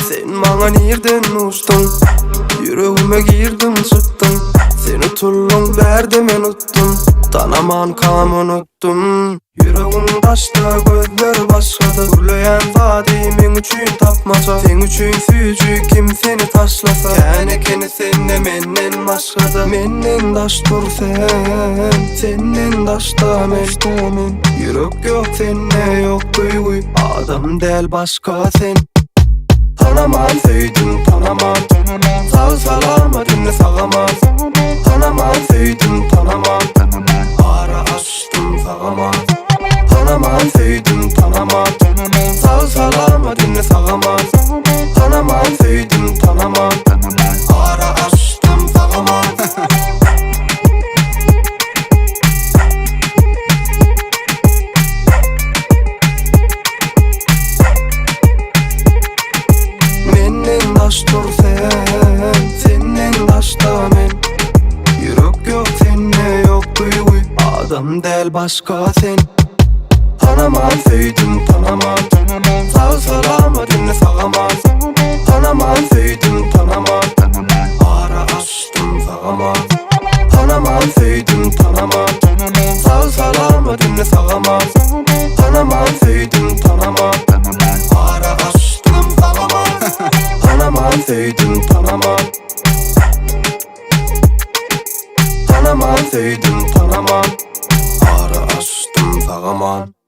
Sen bana nereden uçtun? Yüreğime girdin çıktın. Seni tullun verdim unuttum. Tanaman kam unuttum. Yüreğim taşta gözler başladı. Gürleyen vadimin üçün tapmaca. Sen üçün süyücü kim seni taşlasa. Kene sende menden başladı. Menden taş dur sen. Senden taşta men. Yürek yok sende yok duygu. Adam del başka sen. Tanamam söyledim tanamam. Sağ salama dinle sağamam. Tanamam söyledim tanamam. Ara açtım sağamam. Tanamam söyledim tanamam. Sağ salama dinle sağamam. Tanamam söyledim tanamam. Ara açtım sağamam. Menden taş dur sen. Senden taşta men. Yürek yok sende yok duygu. Adam del başka sen. Tanamam söyledim tanamam. Sağ salama dinle sağamam. Tanamam söyledim tanamam. Ara açtım sağamam. Tanamam söyledim tanamam. Sağ salama dinle sağamam. Tanamam söyledim tanamam. Ara açtım sağamam. Tanamam söyledim tanamam. Tanamam söyledim tanamam. Ara açtım sağamam.